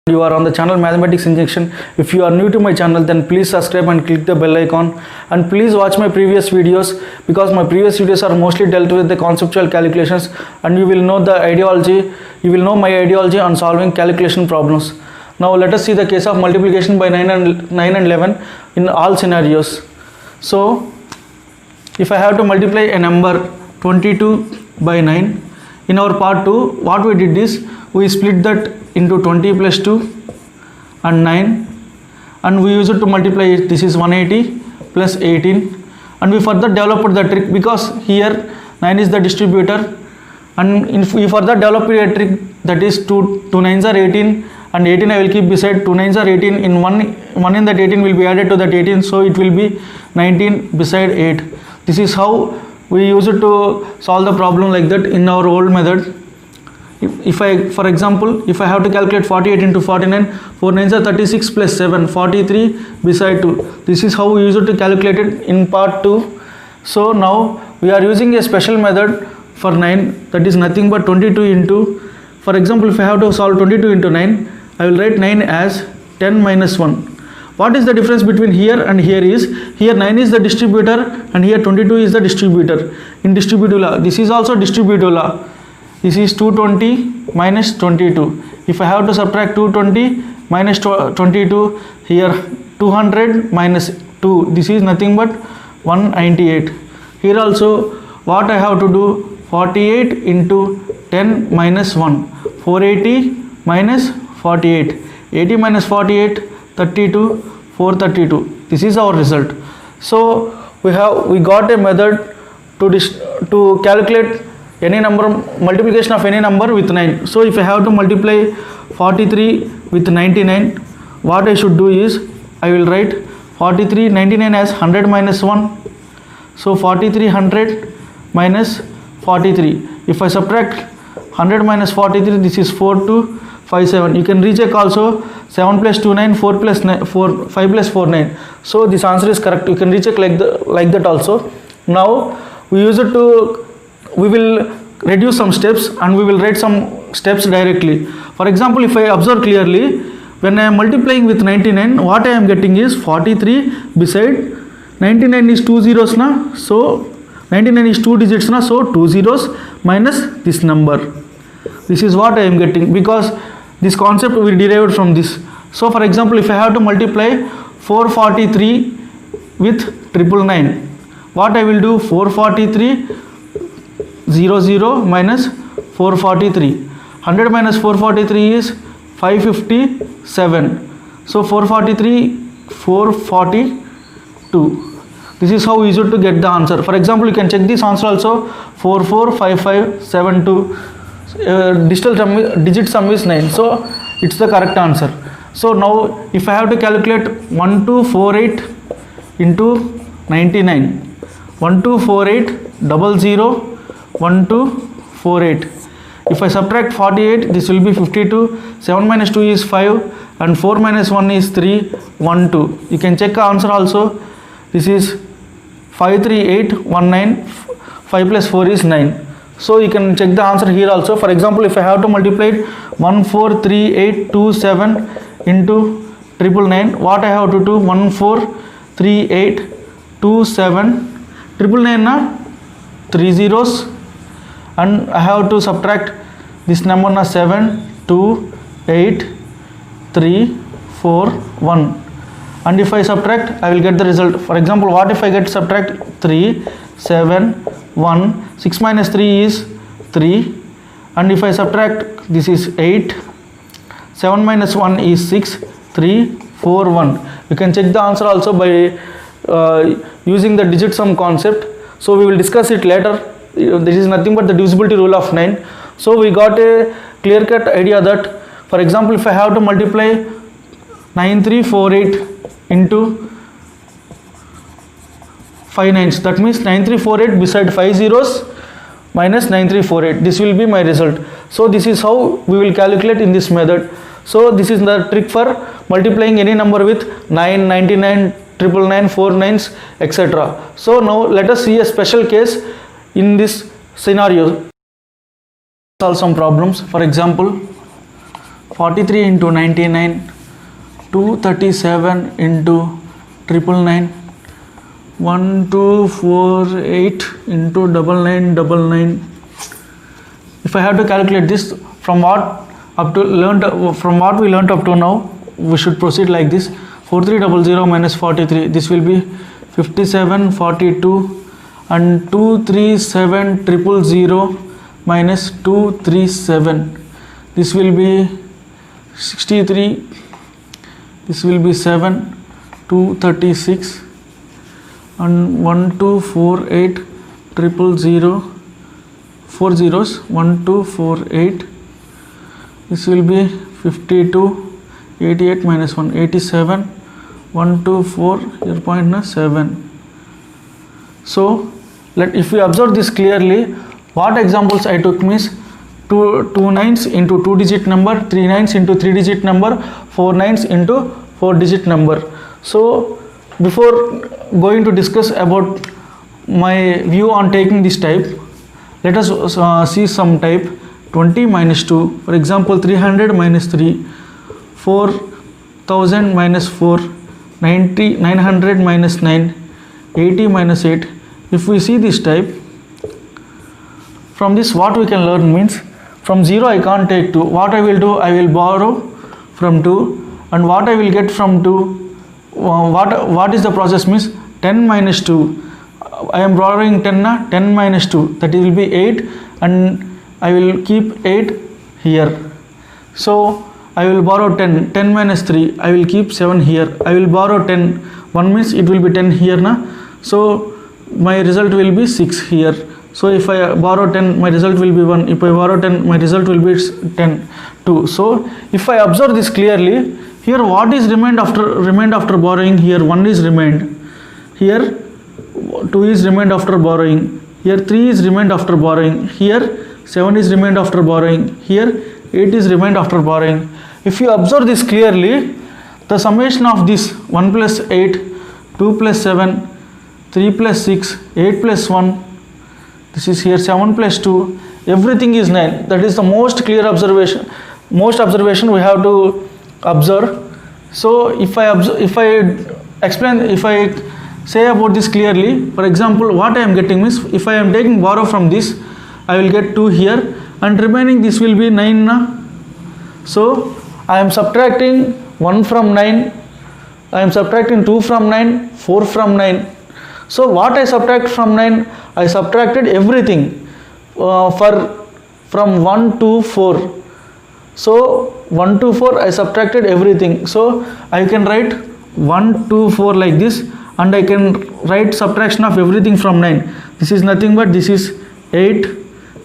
You are on the channel Mathematics Injection. If you are new to my channel, then please subscribe and click the bell icon, and please watch my previous videos, because my previous videos are mostly dealt with the conceptual calculations, and you will know the ideology, you will know my ideology on solving calculation problems. Now let us see the case of multiplication by 9 and 11 in all scenarios. So if I have to multiply a number 22 by 9, in our part 2 what we did is we split that into 20 plus 2 and 9, and we use it to multiply it. This is 180 plus 18, and we further developed the trick, because here 9 is the distributor, and if we further develop a trick, that is 2 9s are 18 and 18 I will keep beside. 2 9s are 18, in one in that 18 will be added to that 18, so it will be 19 beside 8. This is how we use it to solve the problem like that in our old method. If I, for example, if I have to calculate 48 into 49, 4 9s are 36 plus 7, 43 beside 2. This is how we use it to calculate it in part 2. So now we are using a special method for 9, that is nothing but 22 into, for example, if I have to solve 22 into 9, I will write 9 as 10 minus 1. What is the difference between here and here is, here 9 is the distributor and here 22 is the distributor. In distributive law, this is also distributive law. This is 220 minus 22. If I have to subtract 220 minus 22, here 200 minus 2, this is nothing but 198. Here also what I have to do, 48 into 10 minus 1, 480 minus 48, 80 minus 48, 32, 432. This is our result. So we got a method to calculate any number, multiplication of any number with 9. So if I have to multiply 43 with 99, what I should do is I will write 43 99 as 100 minus 1. So 43 100 minus 43. If I subtract 100 minus 43, this is 4257. You can recheck also. 7 plus 2 9, 4 plus 9, 4 5 plus 4 9. So this answer is correct. You can recheck like that also. Now we use it to, we will reduce some steps and we will write some steps directly. For example, if I observe clearly, when I am multiplying with 99, what I am getting is 43 beside 99 is 2 zeros na, so 99 is 2 digits na, so 2 zeros minus this number. This is what I am getting, because this concept we derived from this. So for example, if I have to multiply 443 with 999, what I will do, 443 00 minus 443. 100 minus 443 is 557. So 443 442. This is how we use it to get the answer. For example, you can check this answer also, 445572. Digit sum is 9, so it's the correct answer. So now if I have to calculate 1248 into 99, 1248 00 1248. If I subtract 48, this will be 52. 7 minus 2 is 5 and 4 minus 1 is 3, 1 2. You can check the answer also. This is 53819. 5 plus 4 is 9. So you can check the answer here also. For example, if I have to multiply 143827 into 999, what I have to do, 143827 999 na 3 zeros, and I have to subtract this number na 7 2 8 3 4 1, and if I subtract I will get the result. For example, what if I get subtract 3 7 1, 6 minus 3 is 3, and if I subtract, this is 8, 7 minus 1 is 6, 3 4 1. You can check the answer also by using the digit sum concept. So we will discuss it later. This is nothing but the divisibility rule of 9. So we got a clear cut idea that, for example, if I have to multiply 9348 into 5 nines, that means 9348 beside 5 zeros minus 9348. This will be my result. So this is how we will calculate in this method. So this is the trick for multiplying any number with 9, 99, 999, 4 nines, etc. So now let us see a special case in this scenario. Solve some problems. For example, 43 into 99, 237 into 999, 1248 into 9999. If I have to calculate this from what we learned up to now, we should proceed like this. 4300 minus 43, this will be 5742, and 237000 minus 237, this will be 63, this will be 7, 236, and 1248 000, 4 zeros, 1248, this will be 52, 88 minus 1, 87, 124, your point na 7. So if we observe this clearly, what examples I took means 2 nines into 2 digit number, 3 nines into 3 digit number, 4 nines into 4 digit number. So before going to discuss about my view on taking this type, let us see some type. 20 minus 2, for example 300 minus 3, 4000 minus 4, 900 minus 9, 80 minus 8. If we see this type, from this what we can learn means, from 0 I can't take 2. What I will do, I will borrow from 2, and what I will get from 2, what is the process means 10 minus 2. I am borrowing 10 na, 10 minus 2, that will be 8, and I will keep 8 here. So I will borrow 10, 10 minus 3, I will keep 7 here. I will borrow 10, 1 means it will be 10 here na. So my result will be 6 here. So if I borrow 10, my result will be 1. If I borrow 10, my result will be 10, 2. So if I observe this clearly, here what is remained after borrowing? Here 1 is remained. Here 2 is remained after borrowing. Here 3 is remained after borrowing. Here 7 is remained after borrowing. Here 8 is remained after borrowing. If you observe this clearly, the summation of this 1 plus 8, 2 plus 7, 3 plus 6, 8 plus 1, this is here 7 plus 2, everything is 9. That is the most clear observation, most observation we have to observe. So if I say about this clearly, for example, what I am getting is, if I am taking borrow from this, I will get 2 here, and remaining this will be 9 na. So I am subtracting 1 from 9, I am subtracting 2 from 9, 4 from 9. So what I subtract from 9, I subtracted everything from 1 to 4. So 1 to 4 I subtracted everything. So I can write 1 to 4 like this, and I can write subtraction of everything from 9. This is nothing but this is 8,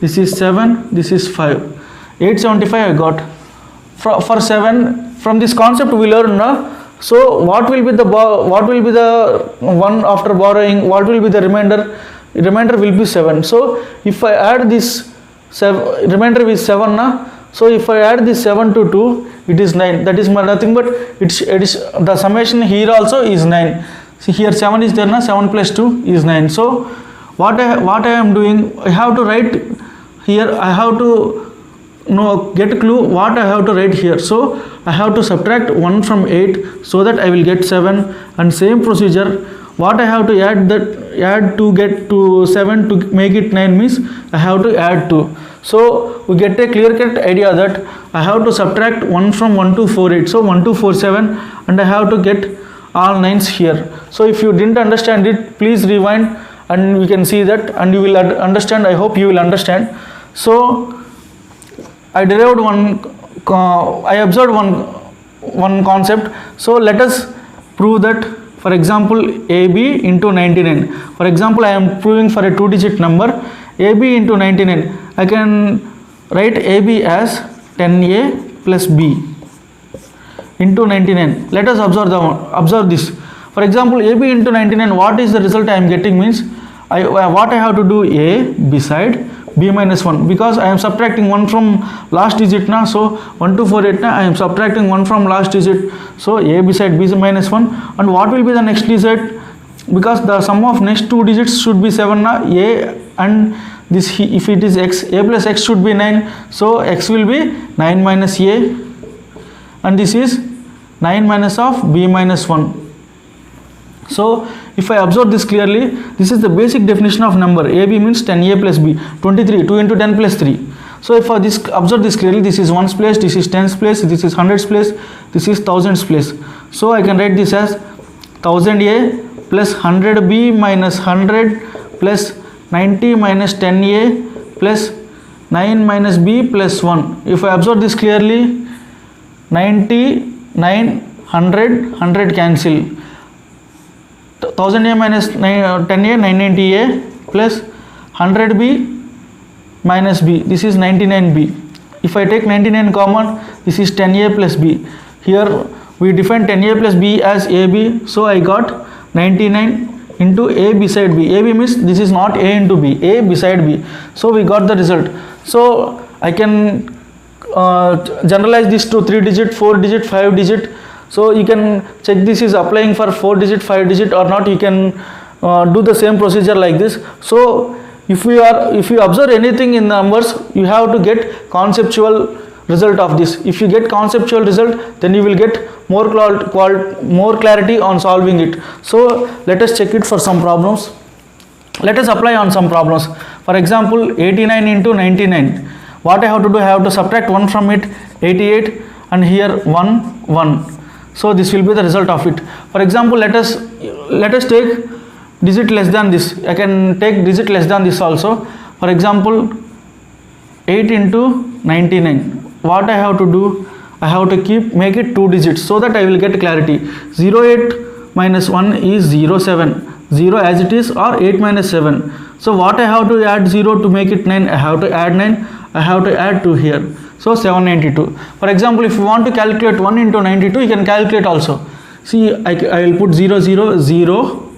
this is 7, this is 5. 875 I got. For 7, from this concept we learn now. So what will be the one after borrowing? What will be the remainder? Remainder will be 7. So if I add this remainder with 7 na, so if I add this 7 to 2, it is 9. That is nothing but it is the summation here also is 9. See here 7 is there na, 7 plus 2 is 9. So what I am doing, I have to write here, I have to get a clue what I have to write here. So I have to subtract 1 from 8 so that I will get 7, and same procedure what I have to add to get to 7 to make it 9 means I have to add 2. So we get a clear cut idea that I have to subtract 1 from 1248. So 1247, and I have to get all 9s here. So if you didn't understand it, please rewind and we can see that, and you will understand. I hope you will understand. So I derived I observed one concept. So let us prove that. For example, AB into 99. For example, I am proving for a 2-digit number, AB into 99. I can write AB as 10A plus B into 99. Let us observe this. For example, AB into 99, what is the result I am getting means, what I have to do, A beside B minus 1, because I am subtracting 1 from last digit na. So 1248 na, I am subtracting 1 from last digit. So A beside B minus 1, and what will be the next digit? Because the sum of next 2 digits should be 7 na, A, and if it is x, A plus x should be 9. So x will be 9 minus A and this is 9 minus of b minus 1. So if I observe this clearly, this is the basic definition of number. AB means 10a plus b, 23, 2 into 10 plus 3. So if I observe this clearly, this is ones place, this is tens place, this is hundreds place, this is thousands place. So I can write this as 1000a plus 100b minus 100 plus 90 minus 10a plus 9 minus b plus 1. If I observe this clearly, 90, 9, 100, 100 cancel. 1000a minus 10a, 990a plus 100b minus b, this is 99b. If I take 99 common, this is 10a plus b. Here we define 10a plus b as ab, so I got 99 into a beside b. ab means this is not a into b, a beside b. So we got the result. So I can generalize this to 3 digit, 4 digit, 5 digit. So you can check this is applying for 4 digit, 5 digit or not. You can do the same procedure like this. So if you observe anything in the numbers, you have to get conceptual result of this. If you get conceptual result, then you will get more clarity on solving it. So let us check it for some problems. Let us apply on some problems. For example, 89 into 99. What I have to do, I have to subtract 1 from it, 88, and here 1, 1. So this will be the result of it. For example, let us take digit less than this. I can take digit less than this also. For example, 8 into 99. What I have to do, I have to make it 2 digits so that I will get clarity. 08 minus 1 is 07. 0 as it is, or 8 minus 7. So what I have to add 0 to make it 9, I have to add 9, I have to add 2 here. So 792. For example, if you want to calculate 1 into 92, you can calculate also. See, I will put 0, 0, 0.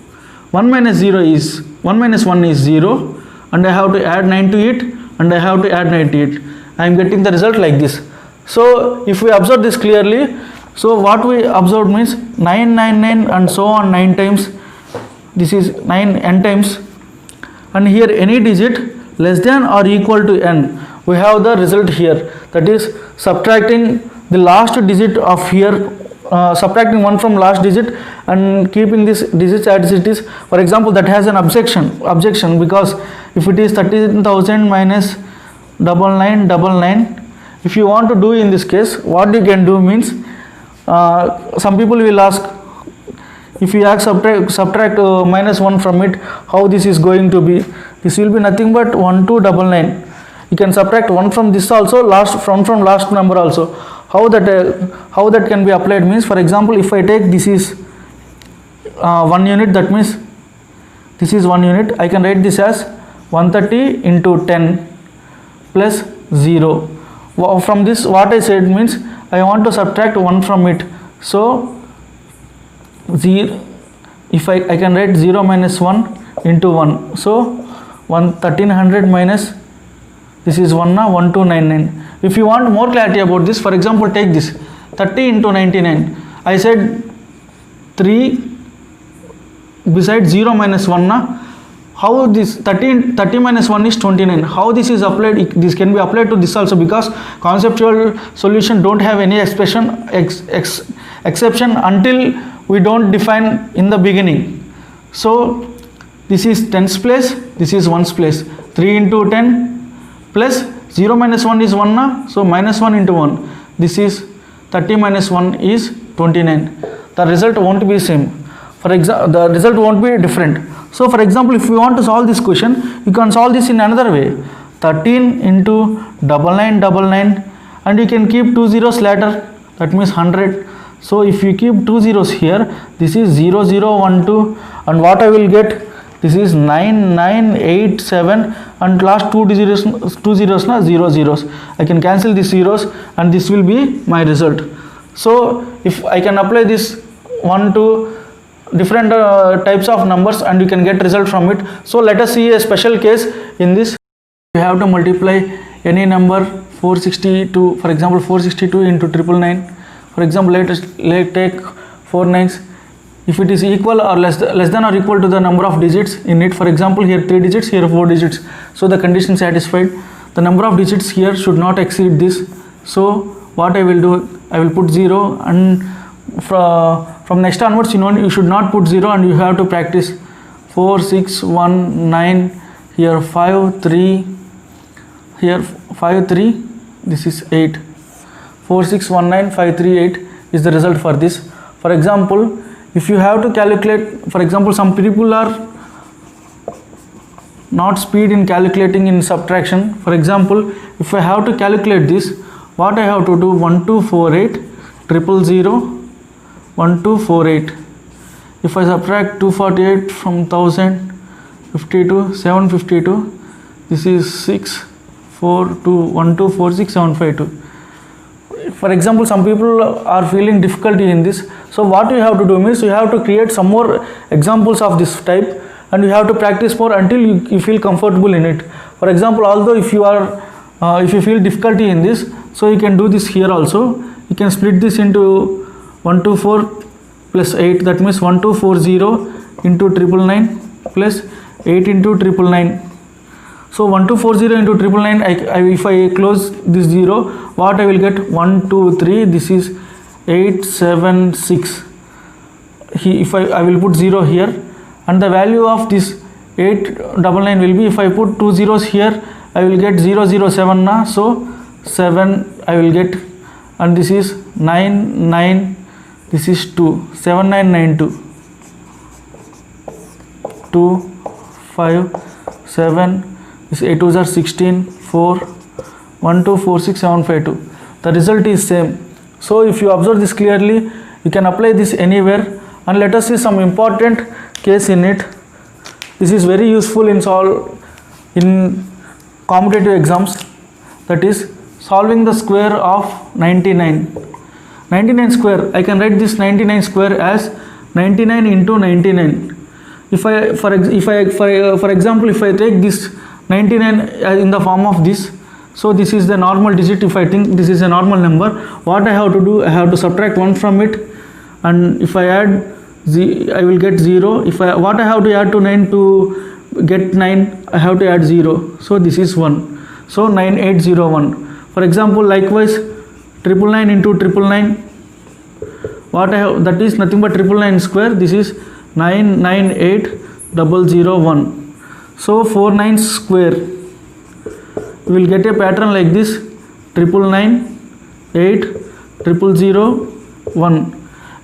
1 minus 0 is 1 minus 1 is 0, and I have to add 9 to it, and I have to add 98. I am getting the result like this. So if we observe this clearly, so what we observed means 999 and so on 9 times. This is 9 n times, and here any digit less than or equal to n. We have the result here, that is subtracting the last digit of here, subtracting 1 from last digit and keeping this digits as it is. For example, that has an objection because if it is 13,000 minus 9999, if you want to do in this case, what you can do means, some people will ask, if you subtract minus 1 from it, how this is going to be? This will be nothing but 1299. You can subtract 1 from this also, from last number also. How that can be applied means, for example, if I take this is 1 unit, that means this is 1 unit. I can write this as 130 into 10 plus 0. From this, what I said means I want to subtract 1 from it. So 0, if I can write 0 minus 1 into 1. So 1300 minus, this is 1 now, 1299. If you want more clarity about this, for example, take this 30 into 99. I said 3 beside 0 minus 1 na. How this 30 minus 1 is 29. How this is applied? This can be applied to this also, because conceptual solution don't have any exception until we don't define in the beginning. So this is tens place, this is ones place. 3 into 10 plus 0 minus 1 is 1 na, so minus 1 into 1. This is 30 minus 1 is 29. The result won't be same. For example, the result won't be different. So for example, if you want to solve this question, you can solve this in another way. 13 into 9999, and you can keep 2 zeros later, that means 100. So if you keep 2 zeros here, this is 0012, and what I will get, this is 9987, and last two zeros na 0 zeros. I can cancel these zeros and this will be my result. So if I can apply this 1 to different types of numbers, and you can get result from it. So let us see a special case in this. We have to multiply any number 462, for example 462 into 999. For example, let's take 4 nines. If it is equal or less than or equal to the number of digits in it, for example here 3 digits, here 4 digits, so the condition satisfied. The number of digits here should not exceed this. So what I will do, I will put 0, and from next onwards you should not put 0, and you have to practice 4 6 1 9, here 5 3, here 5 3, this is 8. 4 6 1 9 5 3 8 is the result for this. For example, if you have to calculate, for example, some people are not speed in calculating in subtraction. For example, if I have to calculate this, what I have to do, 1248 000 1248. If I subtract 248 from 1000, 52 752, this is 6 4 2 1 2 4 6 7 5 2. For example, some people are feeling difficulty in this, so what you have to do means you have to create some more examples of this type, and you have to practice more until you feel comfortable in it. For example, although if you feel difficulty in this, so you can do this here also. You can split this into 124 plus 8, that means 1240 into 999 plus 8 into 999. So 1240 into 999, if I close this 0, what I will get, 1 2 3, this is 8 7 6. If I will put 0 here, and the value of this 899 will be, if I put 2 zeros here, I will get 007 na, so 7 I will get, and this is 9 9, this is 2, 7992, 2 5 7, this 8 2s are 16, 4 1 2 4 6 7 5 2. The result is same. So if you observe this clearly, you can apply this anywhere. And let us see some important case in it. This is very useful in competitive exams, that is solving the square of 99. 99 square, I can write this 99 square as 99 into 99. For example, if I take this 99 in the form of this, so this is the normal digit. If I think this is a normal number, what I have to do, I have to subtract 1 from it, and if I add I will get 0. What I have to add to 9 to get 9, I have to add 0, so this is 1, so 9801. For example, likewise 999 into 999, what I have, that is nothing but 999 square, this is 998001. So 4 9s square, we will get a pattern like this, 999 8 0001.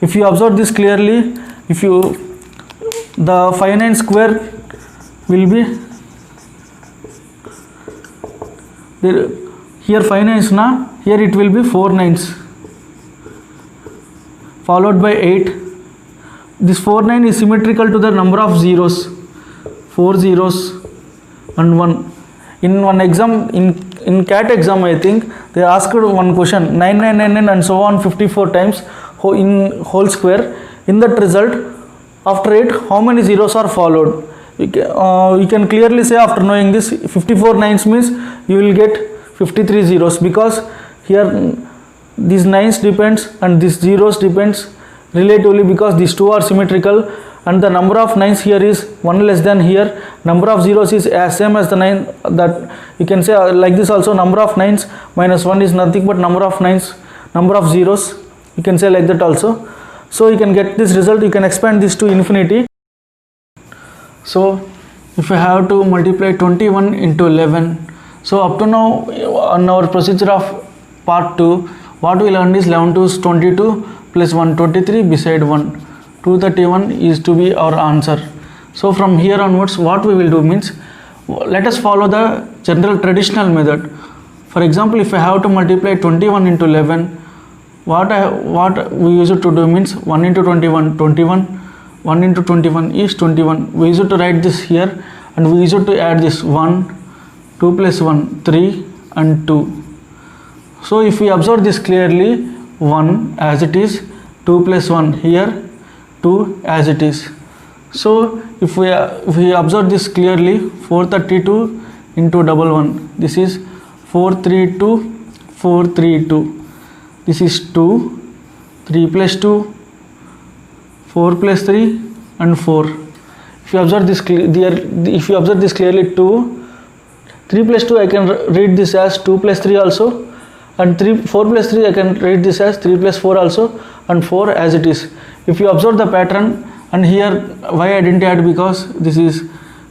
If you observe this clearly, the 5 9 square will be there, here 5 9s na, here it will be 4 9s followed by 8. This 4 9 is symmetrical to the number of zeros, 4 zeros and 1. In one exam, in CAT exam, I think they asked one question, 9999 and so on 54 times in whole square. In that result, after it, how many zeros are followed? You can clearly say, after knowing this, 54 nines means you will get 53 zeros, because here these nines depends and these zeros depends relatively, because these two are symmetrical, and the number of nines here is 1 less than here, number of zeros is as same as the 9. That you can say like this also, number of nines minus 1 is nothing but number of nines, number of zeros, you can say like that also. So you can get this result, you can expand this to infinity. So if you have to multiply 21 into 11, so up to now on our procedure of part 2, what we learned is 11 to 22 plus 1 23 beside 1, 231 is to be our answer. So from here onwards, what we will do means, let us follow the general traditional method. For example, if I have to multiply 21 into 11, what we used to do means 1 into 21 21, 1 into 21 is 21. We used to write this here, and we used to add this 1, 2 plus 1 3 and 2. So if we observe this clearly, 1 as it is, 2 plus 1 here, 2 as it is. So if we observe this clearly, 432 into 11, this is 432 432. This is 2, 3 plus 2, 4 plus 3 and 4. If you observe this clearly, 2, 3 plus 2, I can read this as 2 plus 3 also, and 4 plus 3 I can write this as 3 plus 4 also, and 4 as it is. If you observe the pattern, and here why I didn't add, because this is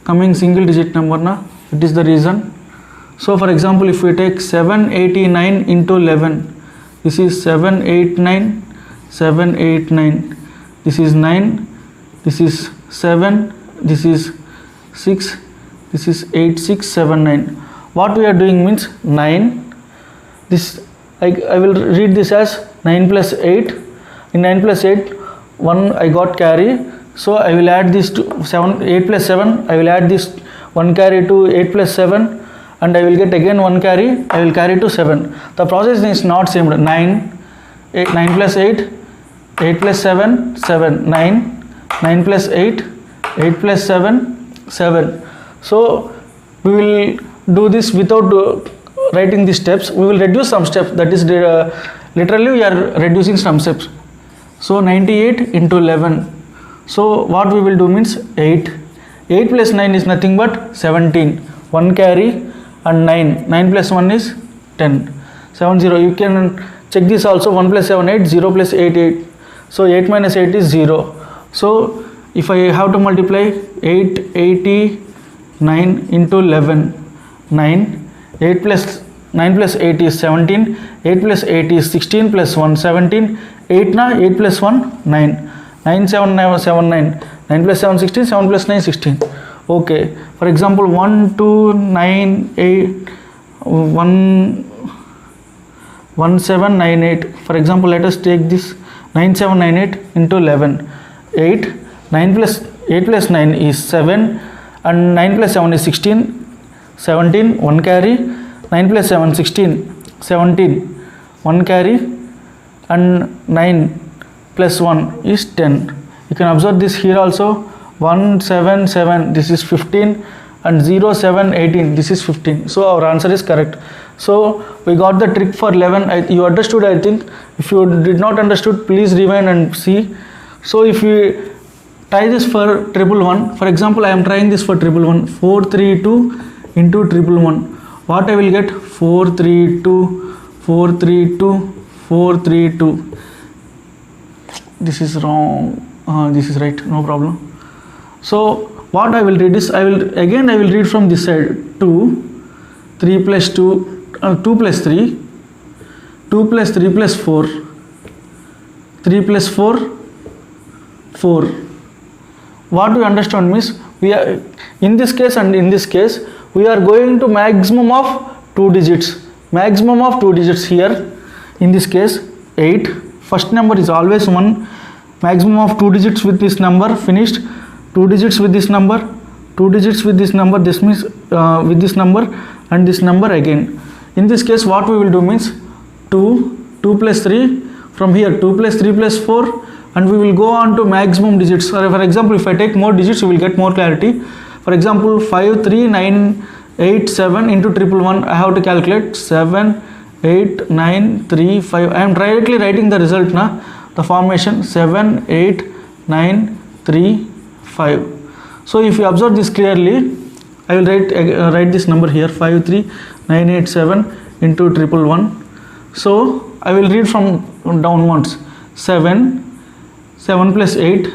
coming single digit number na, it is the reason. So for example, if we take 789 into 11, this is 789, 789, this is 9, this is 7, this is 6, this is 8, 6, 7, 9. What we are doing means 9, this I will read this as 9 plus 8. In 9 plus 8, 1 I got carry, so I will add this to 7, 8 plus 7, I will add this 1 carry to 8 plus 7, and I will get again 1 carry, I will carry to 7. The process is not same. 9 plus 8, 8 plus 7, 7, 9, 9 plus 8, 8 plus 7, 7. So we will do this without writing the steps. We will reduce some steps, that is literally we are reducing some steps. So 98 into 11. So what we will do means 8. 8 plus 9 is nothing but 17. 1 carry and 9. 9 plus 1 is 10. 70. You can check this also. 1 plus 7, 8. 0 plus 8, 8. So 8 minus 8 is 0. So if I have to multiply 889 into 11, 9. 8 plus 9 plus 8 is 17. 8 plus 8 is 16 plus 1, 17. 8 na, 8 plus 1, 9. 9, 7, 9, 7, 9. 9 plus 7, 16. 7 plus 9, 16. Okay. For example, 1, 2, 9, 8, 1, 1, 7, 9, 8. For example, let us take this 9, 7, 9, 8 into 11. 8. 9 plus 8 plus 9 is 7. And 9 plus 7 is 16. 17. 1 carry. 9 plus 7, 16. 17. 1 carry. And 9 plus 1 is 10. You can observe this here also. 1, 7, 7, this is 15, and 0, 7, 18, this is 15. So our answer is correct. So we got the trick for 11. You understood, I think. If you did not understood, please rewind and see. So if we try this for triple one, for example, I am trying this for triple one. 432 into triple one. What I will get? 432, 432, 432. This is wrong. This is right. No problem. So what I will read is, I will read from this side. 2, 3 plus 2, 2 plus 3, 2 plus 3 plus 4, 3 plus 4, 4. What we understand means, we are in this case and in this case, we are going to maximum of 2 digits. Maximum of 2 digits here. In this case, 8. First number is always 1. Maximum of 2 digits with this number, finished. 2 digits with this number, 2 digits with this number, this means with this number and this number again. In this case, what we will do means 2, 2 plus 3, from here 2 plus 3 plus 4, and we will go on to maximum digits. For example, if I take more digits, you will get more clarity. For example, 5, 3, 9, 8, 7 into triple one, I have to calculate 7, 8, 9, 3, 5. I am directly writing the result now. The formation 7, 8, 9, 3, 5. So if you observe this clearly, I will write this number here, 5, 3, 9, 8, 7 into triple one. So I will read from downwards. 7, 7 plus 8,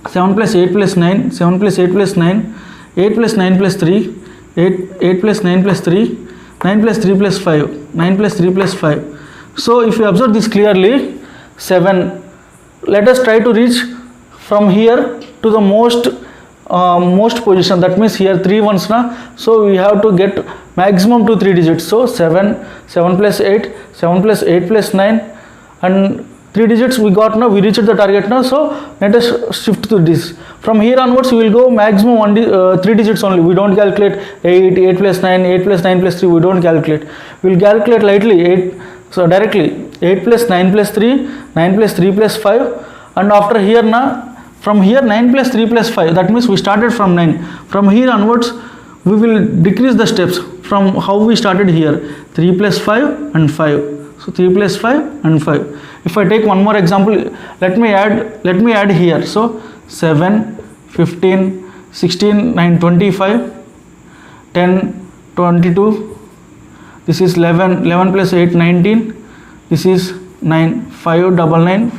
7 plus 8 plus 9, 7 plus 8 plus 9, 8 plus 9 plus 3, 8 plus 9 plus 3, 9 plus 3 plus 5, 9 plus 3 plus 5. So if you observe this clearly, 7. Let us try to reach from here to the most position. That means here 3 ones na. So we have to get maximum to 3 digits. So 7, 7 plus 8, 7 plus 8 plus 9, and 3 digits we got now. We reached the target now. So let us shift to this. From here onwards, we will go maximum 3 digits only. We don't calculate 8, 8 plus 9, 8 plus 9 plus 3. We don't calculate. We will calculate lightly 8. So directly 8 plus 9 plus 3, 9 plus 3 plus 5, and after here na, from here 9 plus 3 plus 5, that means we started from 9. From here onwards, we will decrease the steps from how we started here, 3 plus 5 and 5. So 3 plus 5 and 5. If I take one more example, let me add here. So 7, 15, 16, 9, 25, 10, 22. this is 11, 11 plus 8, 19, this is 9, 5, 9,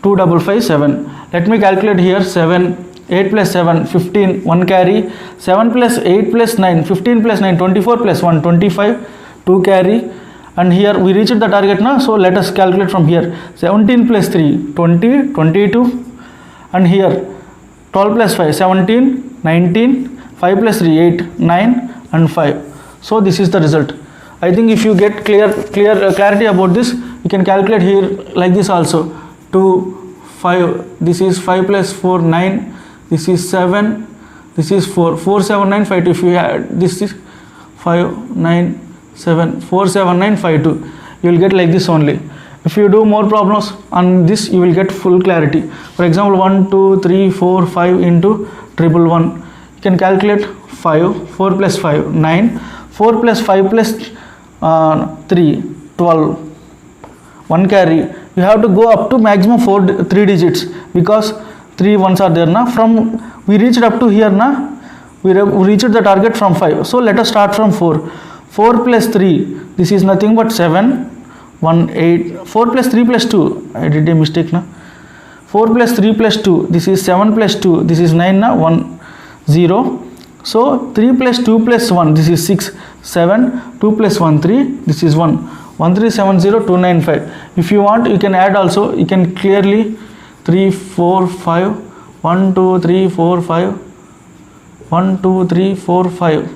2, 5, 7. Let me calculate here. 7, 8 plus 7, 15, 1 carry, 7 plus 8 plus 9, 15 plus 9, 24 plus 1, 25, 2 carry, and here we reached the target now, so let us calculate from here. 17 plus 3, 20, 22, and here 12 plus 5, 17, 19, 5 plus 3, 8, 9, and 5. So this is the result. I think if you get clarity about this, you can calculate here like this also. 2, 5, this is 5 plus 4, 9, this is 7, this is 4, 4, 7, 9, 5, 2. If you add, this is 5, 9, 7, 4, 7, 9, 5, 2. You will get like this only. If you do more problems on this, you will get full clarity. For example, 1, 2, 3, 4, 5 into 111. You can calculate 5, 4 plus 5, 9, 4 plus 5 plus 3, 12, 1 carry. You have to go up to maximum 3 digits because 3 ones are there now. From we reached up to here now, we reached the target from 5. So let us start from 4. 4 plus 3, this is nothing but 7, 1, 8. 4 plus 3 plus 2, I did a mistake now. 4 plus 3 plus 2, this is 7 plus 2, this is 9 now, 1, 0. So 3 plus 2 plus 1, this is 6, 7, 2 plus 1, 3, this is 1, 1370, 295. If you want, you can add also. You can clearly 3, 4, 5, 1, 2, 3, 4, 5, 1, 2, 3, 4, 5,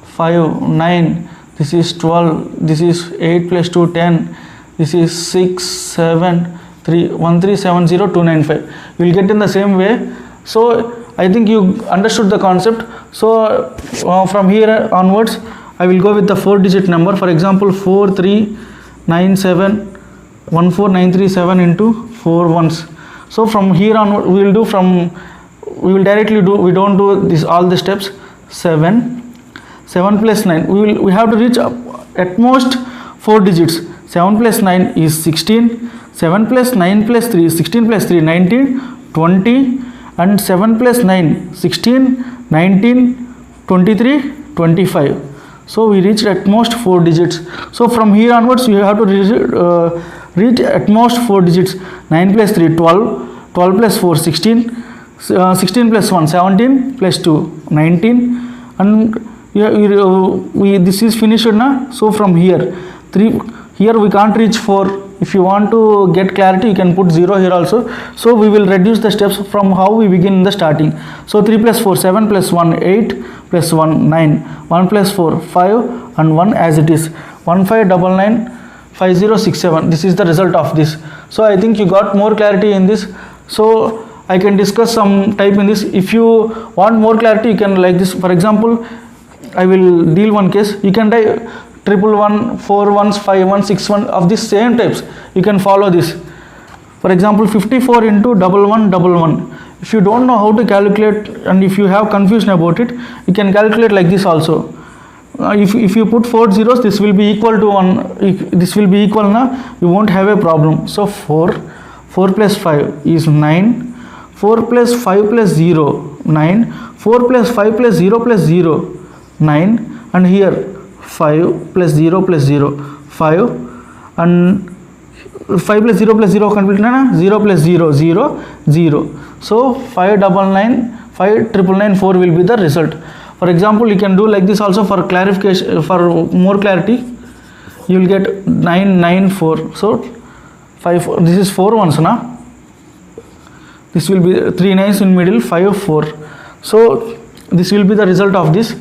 5, 9, this is 12, this is 8 plus 2, 10, this is 6, 7, 3, 1370, 295. You will get in the same way. So I think you understood the concept. So from here onwards, I will go with the 4-digit number. For example, 4397 14937 into 4 ones. So from here on, we will directly do. We don't do this all the steps. 7 plus 9. We have to reach up at most 4 digits. 7 plus 9 is 16. 7 plus 9 plus 3 is 16 plus 3 19, 20, and 7 plus 9 16, 19, 23, 25. So we reached at most 4 digits. So from here onwards, you have to reach at most 4 digits. 9 plus 3 12, 12 plus 4 16, 16 plus 1 17, plus 2 19, and this is finished now. So from here 3, here we can't reach 4. If you want to get clarity, you can put 0 here also. So we will reduce the steps from how we begin in the starting. So 3 plus 4 7 plus 1 8 plus 1 9, 1 plus 4 5, and 1 as it is. 1599 5067. This is the result of this. So I think you got more clarity in this. So I can discuss some type in this. If you want more clarity, you can like this. For example, I will deal one case. You can type 111, 4 ones, 5 ones, 6 ones of this same types. You can follow this. For example, 54 into 1111. If you don't know how to calculate and if you have confusion about it, you can calculate like this also. If you put 4 zeros, this will be equal to 1. This will be equal now. You won't have a problem. So 4 plus 5 is 9. 4 plus 5 plus 0 9. 4 plus 5 plus 0 plus 0 9. And here 5 plus 0 plus 0 5, and 5 plus 0 plus 0 complete na 0 plus 0 0 0. So 5994 will be the result. For example, you can do like this also for clarification, for more clarity. You will get 994. So 5 this is 4 ones na. This will be 3 nines in middle, 5 4. So this will be the result of this.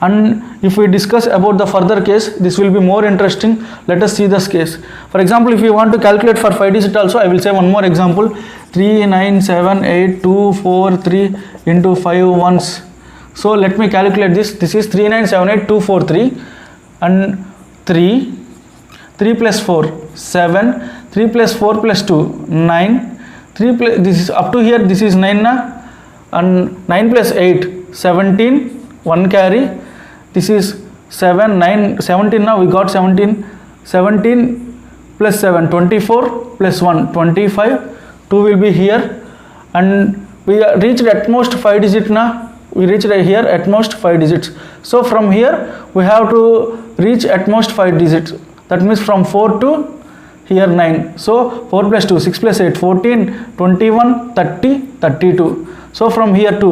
And if we discuss about the further case, this will be more interesting. Let us see this case. For example, if you want to calculate for 5 digit also, I will say one more example. 3978243 into 5 ones. So let me calculate this. This is 3978243 and 3 plus 4 7, 3 plus 4 plus 2 9, 3 plus, this is up to here, this is 9 na, and 9 plus 8 17, 1 carry. This is 7 9 17 now. We got 17 plus 7 24 plus 1 25. 2 will be here, and we reached at most 5 digit now. We reached here at most 5 digits. So from here we have to reach at most 5 digits. That means from 4 to here 9. So 4 plus 2, 6 plus 8, 14, 21, 30, 32. So from here to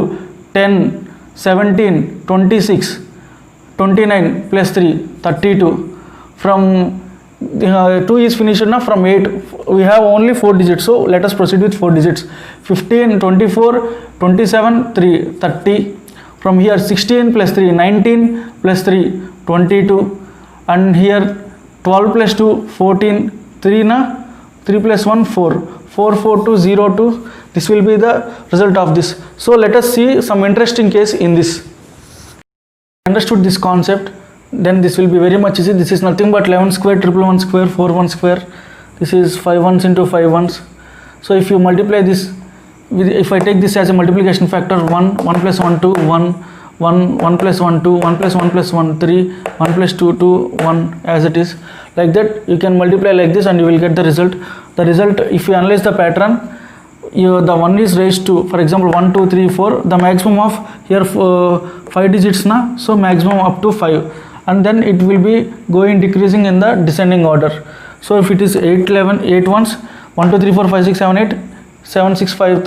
10, 17, 26, 29 plus 3, 32. From 2 is finished now. From 8 we have only 4 digits, so let us proceed with 4 digits. 15, 24, 27, 3, 30. From here 16 plus 3, 19 plus 3, 22. And here 12 plus 2, 14, 3 na, 3 plus 1, 4, 4, 4, 2, 0, 2. This will be the result of this. So let us see some interesting case in this. Understood this concept, then this will be very much easy. This is nothing but 11 square, 111 square, 41 square. This is 5 ones into 5 ones. So if you multiply this with, if I take this as a multiplication factor, 1, 1 plus 1, 2, 1, 1, 1 plus 1, 2, 1 plus 1 plus 1, 3, 1 plus 2, 2, 1, as it is. Like that you can multiply like this and you will get the result. The result, if you analyze the pattern, the 1 is raised to, for example, 1, 2, 3, 4, the maximum of here 5 digits na, so maximum up to 5, and then it will be going decreasing in the descending order. So if it is 8, 11, 8 ones, 1, 2, 3, 4, 5, 6, 7, 8, 7, 6, 5,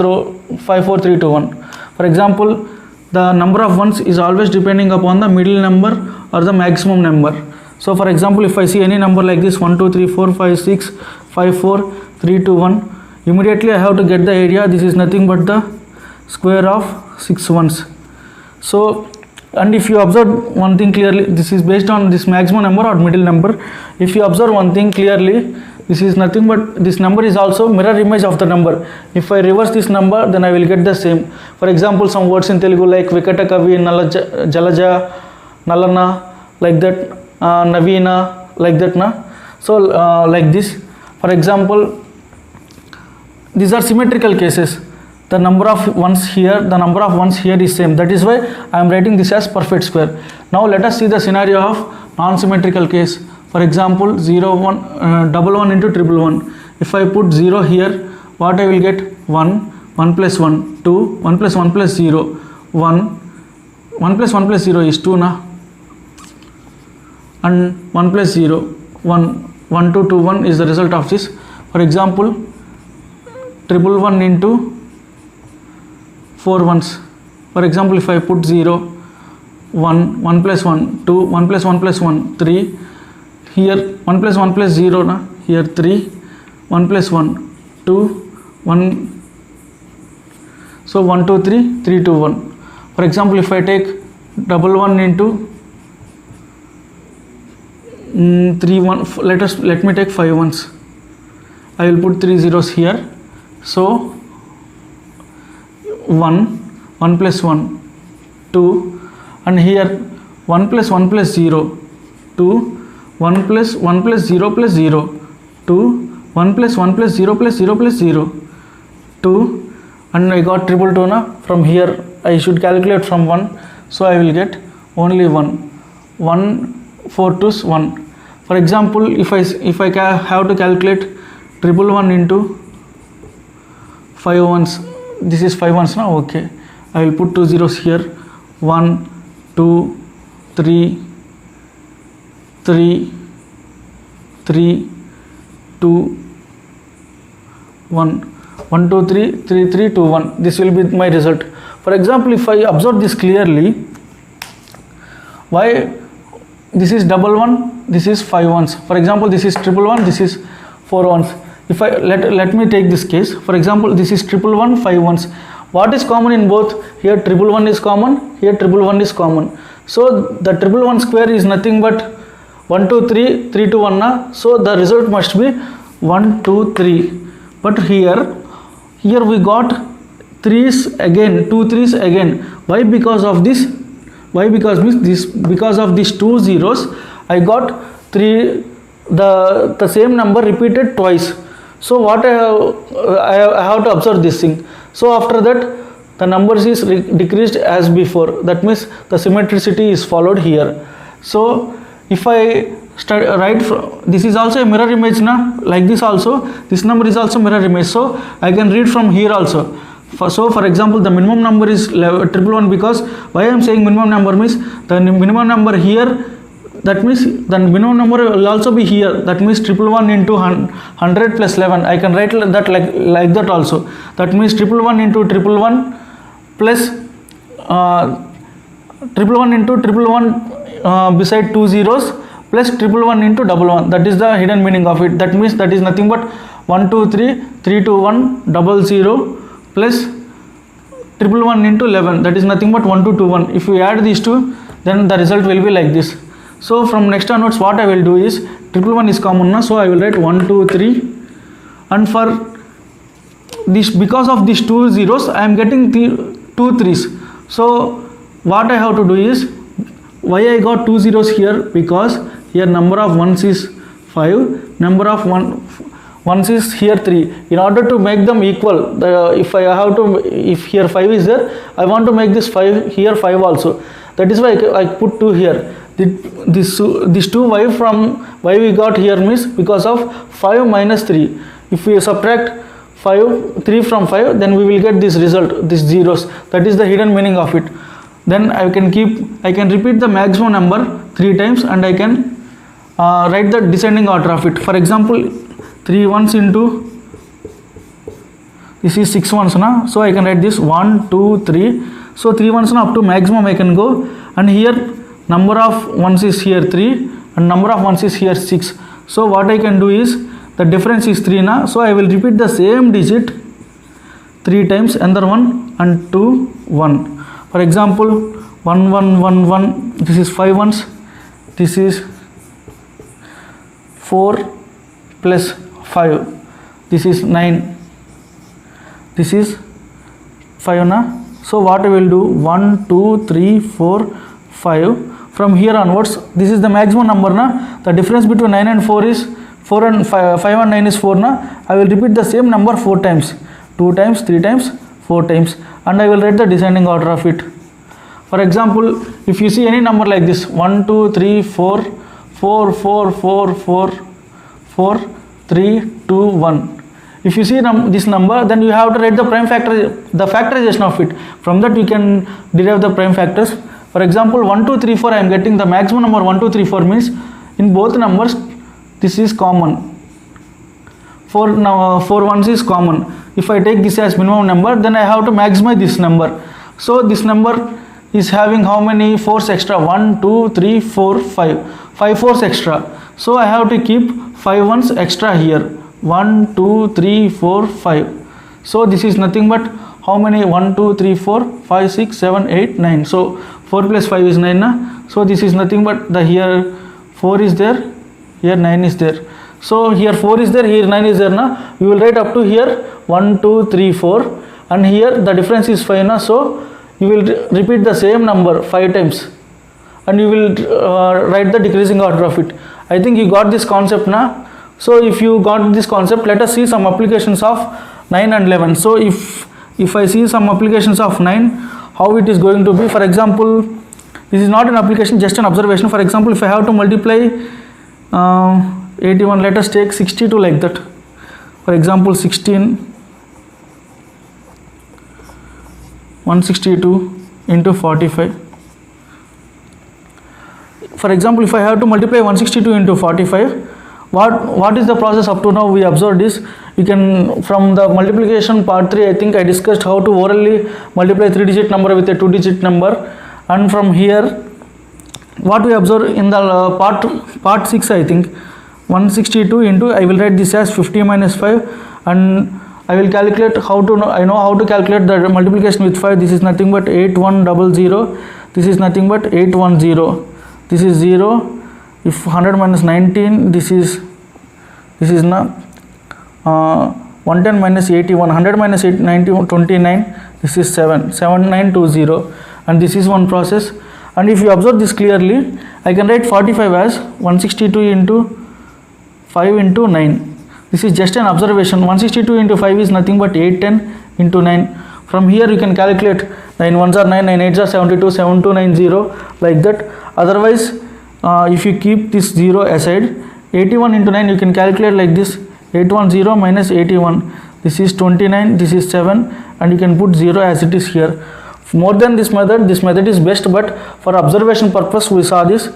5, 4, 3, 2, 1. For example, the number of ones is always depending upon the middle number or the maximum number. So for example, if I see any number like this, 1, 2, 3, 4, 5, 6, 5, 4, 3, 2, 1, immediately I have to get the area. This is nothing but the square of 6 ones. So, and if you observe one thing clearly, this is based on this maximum number or middle number. If you observe one thing clearly, this is nothing but, this number is also mirror image of the number. If I reverse this number, then I will get the same. For example, some words in Telugu like Vikata Kavi, Jalaja, Nalana, like that, Navina, like that na. So like this. For example, these are symmetrical cases. The number of ones here, the number of ones here is same. That is why I am writing this as perfect square. Now let us see the scenario of non-symmetrical case. For example, 0, 1, double 1 into triple 1. If I put 0 here, what I will get? 1, 1 plus 1, 2, 1 plus 1 plus 0, 1, 1 plus 1 plus 0 is 2 na. And 1 plus 0, 1, 1, 2, 2, 1 is the result of this. For example, triple 1 into 4 ones. For example, if I put 0, 1, 1 plus 1, 2, 1 plus 1 plus 1, 3, here 1 plus 1 plus 0 na, here 3, 1 plus 1, 2, 1, so 1, 2, 3, 3, 2, 1. For example, if I take double 1 into 3, 1, let me take 5 ones. I will put 3 zeros here. So 1, 1 plus 1, 2, and here 1 plus 1 plus 0, 2, 1 plus 1 plus 0 plus 0, 2, 1 plus 1 plus 0 plus 0 plus 0, 2, and I got triple 2 na. From here I should calculate from 1, so I will get only 1, 1, 4 2's 1. For example, if I have to calculate triple 1 into 5 ones, this is 5 ones now. Okay, I will put 2 zeros here. 1, 2, 3, 3, 3, 2, 1, 1, 2, 3, 3, 3, 2, 1. This will be my result. For example, if I observe this clearly, why this is double 1, this is 5 ones. For example, this is triple 1, this is 4 ones. If I let me take this case. For example, this is triple 1, 5 ones. What is common in both? Here triple 1 is common, here triple 1 is common. So the triple 1 square is nothing but 1, 2, 3, 3, 2, 1 na. So the result must be 1, 2, 3. But here we got 3's again, 2 3's again. Why? Because of this. Why? Because of these 2 zeros, I got 3, the same number repeated twice. So what I have to observe this thing. So after that, the numbers is decreased as before. That means the symmetricity is followed here. So if I write, this is also a mirror image na, like this also, this number is also mirror image. So I can read from here also. So for example, the minimum number is triple 1, because why I am saying minimum number means the minimum number here, that means the minimum number will also be here, that means 111 into 100 plus 11. I can write that like that also. That means 111 into 111 plus 111 into 111 beside 2 zeros plus 111 into 11. That is the hidden meaning of it. That means that is nothing but 1 2 3 3 2 1 00 plus 111 into 11. That is nothing but 1 2 2 1. If we add these two, then the result will be like this. So from next onwards, what I will do is 111 is common now, so I will write 1 2 3, and for this, because of these 2 zeros, I am getting the 2 3s. So what I have to do is, why I got 2 zeros here, because here number of ones is 5, number of ones is here 3. In order to make them equal, if here 5 is there, I want to make this 5 here 5 also. That is why I put 2 here. This 2 why we got here means because of 5 minus 3. If we subtract 3 from 5, then we will get this result, these zeros. That is the hidden meaning of it. Then I can repeat the maximum number 3 times, and I can write the descending order of it. For example, 3 ones into, this is 6 ones now, so I can write this 1 2 3. So 3 ones now up to maximum I can go, and here number of ones is here 3 and number of ones is here 6. So what I can do is, the difference is 3 now, so I will repeat the same digit 3 times, another one and 2 1. For example, 1 1 1 1, this is 5 ones, this is 4 plus 5, this is 9, this is 5 na. So what I will do, 1 2 3 4 5. From here onwards, this is the maximum number na. The difference between 9 and 4 is 4 and 5 and 9 is 4 na. I will repeat the same number 4 times, 2 times, 3 times, 4 times, and I will write the descending order of it. For example, if you see any number like this, 1 2 3 4 4 4 4 4 4 3 2 1. If you see this number, then you have to write the prime factor, the factorization of it. From that we can derive the prime factors. For example, 1 2 3 4, I am getting the maximum number 1 2 3 4 means in both numbers this is common. 4 ones is common. If I take this as minimum number, then I have to maximize this number. So this number is having how many 4s extra? 1 2 3 4 5 4s extra. So I have to keep 5 ones extra here. 1 2 3 4 5. So this is nothing but how many? 1 2 3 4 5 6 7 8 9. So 4 plus 5 is 9 na? So this is nothing but the here 4 is there, here 9 is there. So here 4 is there, here 9 is there na. We will write up to here 1 2 3 4, and here the difference is 5 na. So you will repeat the same number 5 times, and you will write the decreasing order of it. I think you got this concept na. So if you got this concept, let us see some applications of 9 and 11. So if I see some applications of 9, how it is going to be. For example, this is not an application, just an observation. For example, if I have to multiply 81, let us take 62 like that. For example, 16 162 into 45. For example, if I have to multiply 162 into 45, what is the process up to now we observed is, you can, from the multiplication part 3, I think I discussed how to orally multiply 3-digit number with a 2-digit number, and from here what we observe in the part 6, I think 162 into, I will write this as 50 minus 5, and I will calculate how to know, I know how to calculate the multiplication with 5. This is nothing but 8100, this is nothing but 810, this is 0. If 100 minus 19, this is now 110 minus 81, 100 minus 90, 29, this is 7920, and this is one process. And if you observe this clearly, I can write 45 as 162 into 5 into 9. This is just an observation. 162 into 5 is nothing but 810 into 9. From here you can calculate 9 ones are 9, 9 8s are 72, 7290, like that. Otherwise, if you keep this 0 aside, 81 into 9 you can calculate like this, 810 minus 81, this is 29, this is 7, and you can put 0 as it is here. More than this method is best, but for observation purpose we saw this.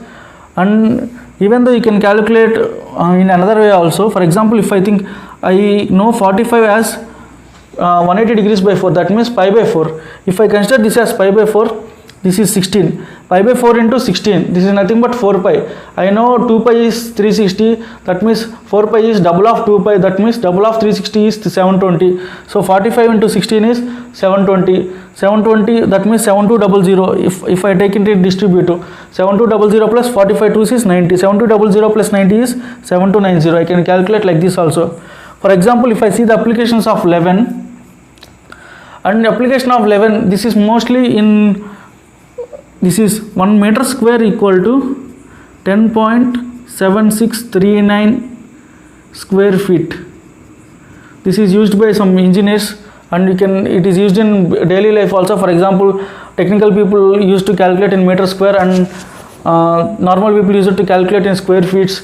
And even though you can calculate in another way also. For example, if I think I know 45 as 180 degrees by 4, that means pi by 4. If I consider this as pi by 4, this is 16. Pi by 4 into 16, this is nothing but 4 pi. I know 2 pi is 360, that means 4 pi is double of 2 pi, that means double of 360 is 720. So 45 into 16 is 720. 720, that means 7200. If I take into distributive, 7200 plus 45 2s is 90. 7200 plus 90 is 7290. I can calculate like this also. For example, if I see the applications of 11, and the application of 11, this is mostly in, this is 1 meter square equal to 10.7639 square feet. This is used by some engineers, and it is used in daily life also. For example, technical people used to calculate in meter square, and normal people use it to calculate in square feet,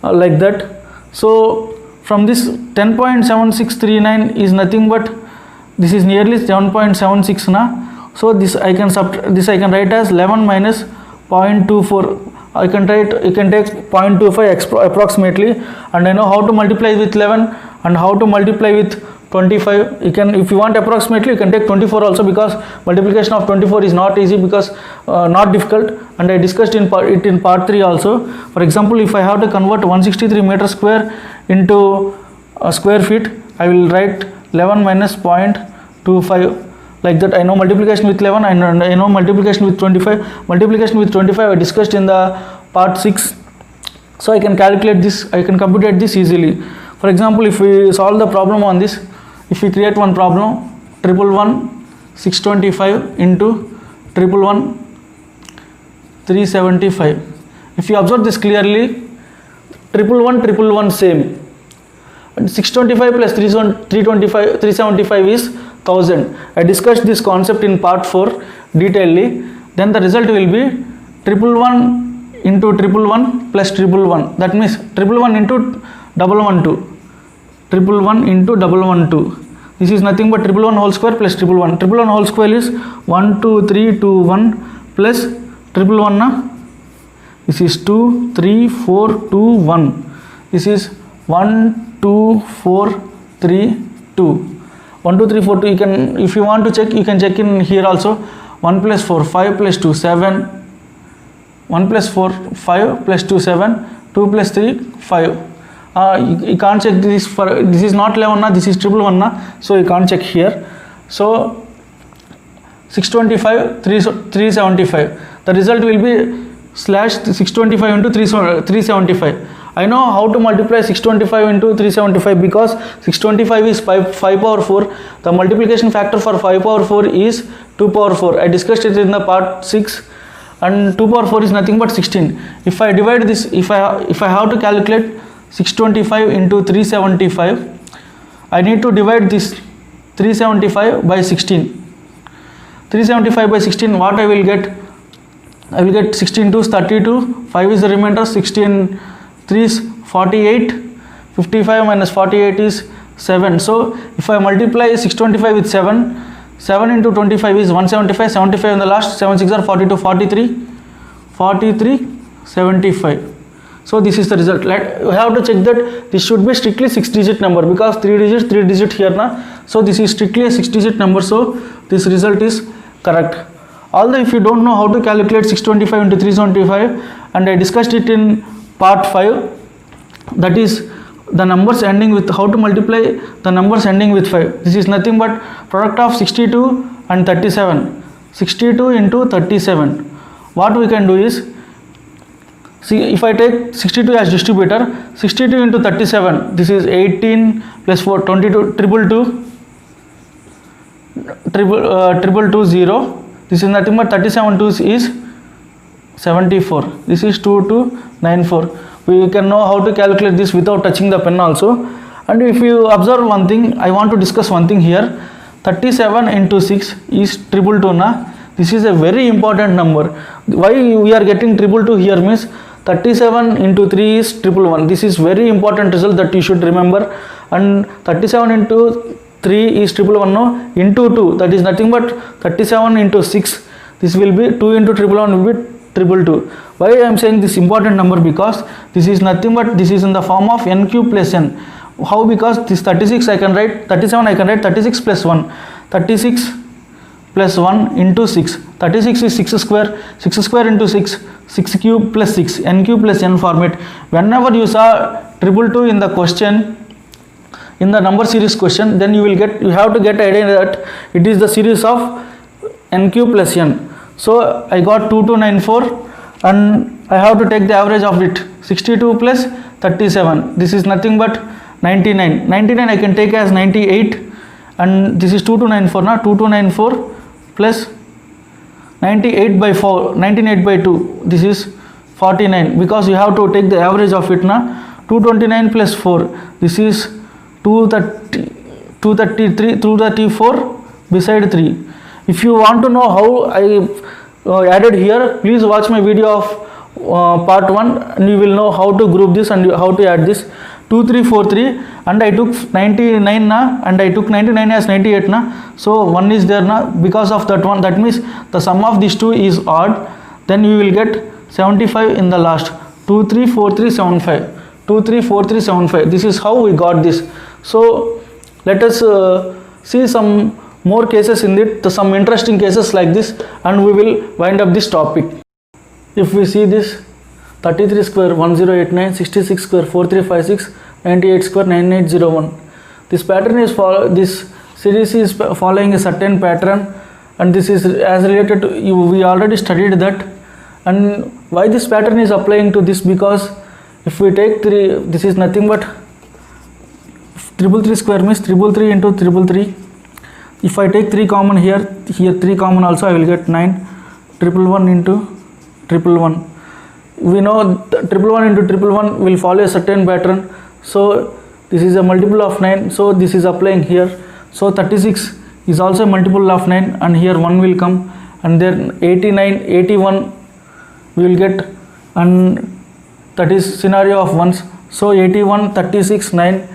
like that. So from this 10.7639 is nothing but, this is nearly 7.76 na. So this I can write as 11 minus 0.24. You can take 0.25 approximately, and I know how to multiply with 11 and how to multiply with 25. You can, if you want approximately, you can take 24 also, because multiplication of 24 is not easy, because not difficult, and I discussed it in part 3 also. For example, if I have to convert 163 meter square into square feet, I will write 11 minus 0.25, like that. I know multiplication with 11 and I know multiplication with 25. Multiplication with 25 I discussed in the part 6. So I can calculate this, I can compute this easily. For example, if we solve the problem on this, if we create one problem, 111 625 into 111 375. If you observe this clearly, 111 same, and 625 plus 375 is 1000. I discussed this concept in part 4 detailedly. Then the result will be 111 into 111 plus 111. That means 111 into 112. 111 into 112. This is nothing but 111 whole square plus 111. 111 whole square is 12321 plus 111 na. This is 23421. This is 12432. 12342. You can, if you want to check, you can check in here also. 1 plus 4, 5 plus 2, 7. 1 plus 4, 5 plus 2, 7. 2 plus 3, 5. You can't check this, for this is not 11 na, this is 111 na, so you can't check here. So 625 375. The result will be slash 625 into 375. I know how to multiply 625 into 375, because 625 is 5 power 4. The multiplication factor for 5 power 4 is 2 power 4. I discussed it in the part 6, and 2 power 4 is nothing but 16. If I divide this, if I have to calculate 625 into 375, I need to divide this 375 by 16. 375 by 16, what I will get? I will get 16 2 is 32, 5 is the remainder, 16 3 is 48, 55 minus 48 is 7. So if I multiply 625 with 7, 7 into 25 is 175, 75 in the last, 7 6 are 42, 43, 75. So this is the result. We have to check that this should be strictly 6-digit number, because 3 digit here na. So this is strictly a 6-digit number, so this result is correct. Although if you don't know how to calculate 625 into 375, and I discussed it in part 5, that is the numbers ending with, how to multiply the numbers ending with 5. This is nothing but product of 62 and 37. 62 into 37. What we can do is, see, if I take 62 as distributor, 62 into 37, this is 18 plus 4, 22, 222, this is nothing but 37 2s is 74. This is 2294. We can know how to calculate this without touching the pen also. And if you observe one thing, I want to discuss one thing here. 37 into 6 is 222 na. This is a very important number. Why we are getting 222 here means, 37 into 3 is 111. This is very important result that you should remember. And 37 into 3 is 111 no, into 2, that is nothing but 37 into 6. This will be 2 into 111 will be 222. Why I am saying this important number? Because this is nothing but this is in the form of n cube plus n. How? Because this 36 I can write, 37 I can write 36 plus 1. 36 plus 1 into 6. 36 is 6 square. 6 square into 6. 6 cube plus 6. N cube plus n format. Whenever you saw 222 in the question, in the number series question, then you have to get idea that it is the series of n cube plus n. So I got 2294 and I have to take the average of it. 62 plus 37. This is nothing but 99. 99 I can take as 98 and this is 2294 now. 2294 plus 98 by 4, 98 by 2. This is 49 because you have to take the average of it now. 229 plus 4. This is 233, 234 beside 3. If you want to know how I added here, please watch my video of part 1 and you will know how to group this and how to add this. 2343 and I took 99 na and I took 99 as 98 na, so 1 is there na. Because of that one, that means the sum of these two is odd, then you will get 75 in the last. 234375, 234375. This is how we got this. So let us see some more cases in it, some interesting cases like this, and we will wind up this topic. If we see this 33 square 1089, 66 square 4356, 98 square 9801. This pattern is this series is following a certain pattern, and this is as related to we already studied that. And why this pattern is applying to this? Because if we take 3, this is nothing but 333 square means 333 into 333. If I take 3 common here 3 common also, I will get 9. 111 into 111. We know 111 into 111 will follow a certain pattern. So this is a multiple of 9. So this is applying here. So 36 is also a multiple of 9, and here 1 will come, and then 89, 81 we will get, and that is scenario of ones. So 81, 36, 9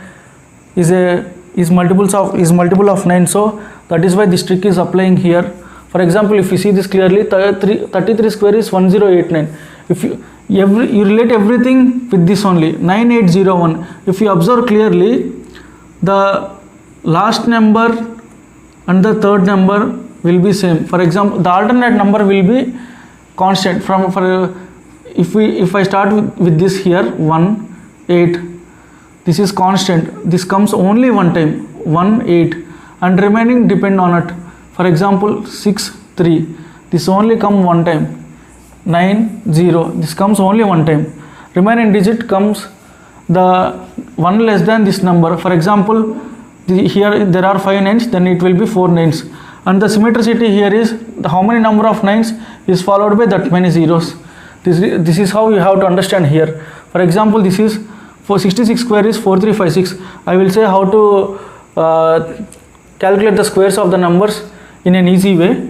is multiple of 9. So that is why this trick is applying here. For example, if you see this clearly, 33 square is 1089. If you relate everything with this only, 9801. If you observe clearly, the last number and the third number will be same. For example, the alternate number will be constant. If I start with this here 1 8, this is constant. This comes only one time, 1 8, and remaining depend on it. For example, 6 3, this only come one time. 9 0, this comes only one time. Remaining digit comes the one less than this number. For example, here there are 5 9s, then it will be 4 9s, and the symmetricity here is how many number of 9s is followed by that many zeros. This is how you have to understand here. For example, this is for 66 square is 4356. I will say how to calculate the squares of the numbers in an easy way.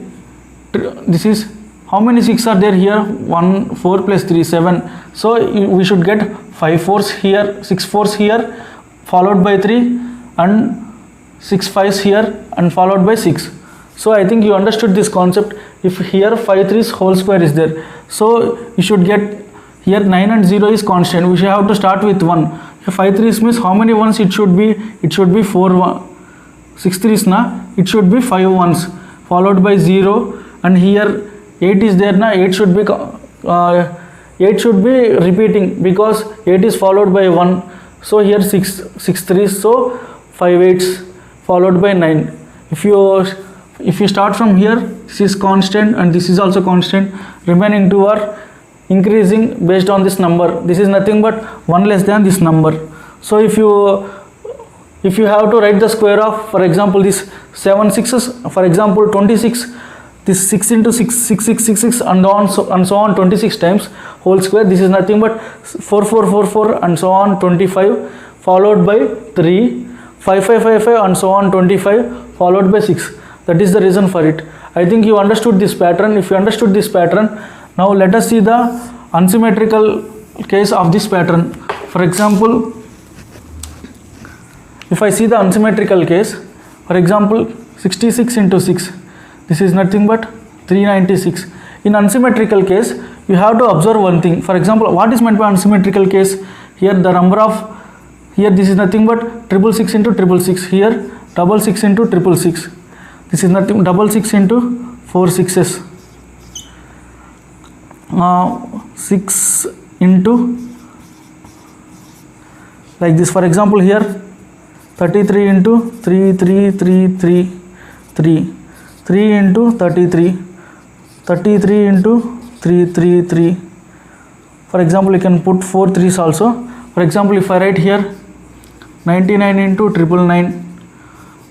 This is how many 6 are there here? 1 4 plus 3 7. So we should get 5 4s here, 6 4s here, followed by 3, and 6 5s here, and followed by 6. So I think you understood this concept. If here 5 3's whole square is there, so you should get here 9 and 0 is constant. We should have to start with 1. If 5 3's means how many ones it should be? It should be 4 1. 6 3's na, it should be 5 ones, followed by 0, and here 8 is there na, 8 should be repeating because 8 is followed by 1. So here 6 3's, so 5 8's followed by 9. If you start from here, this is constant and this is also constant. Remaining 2 are increasing based on this number. This is nothing but 1 less than this number. So if you have to write the square of, for example, this 7 6's, for example 26, this 6 into 6 6 6 6 6 and so on 26 times whole square. This is nothing but 4 4 4 4 and so on 25, followed by 3 5 5 5 5 and so on 25, followed by 6. That is the reason for it. I think you understood this pattern. If you understood this pattern, now let us see the unsymmetrical case of this pattern. For example, if I see the unsymmetrical case, for example 66 into 6, this is nothing but 396. In unsymmetrical case, you have to observe one thing. For example, what is meant by unsymmetrical case? Here the number of, here this is nothing but 666 into 666. Here 666 into 666. This is nothing 666 into 4 sixes. 6 into, like this. For example, here 33 into 3 3 3 3 3 3 into 33, 33 into 3 3 3. For example, you can put 4 3s also. For example, if I write here 99 into 999,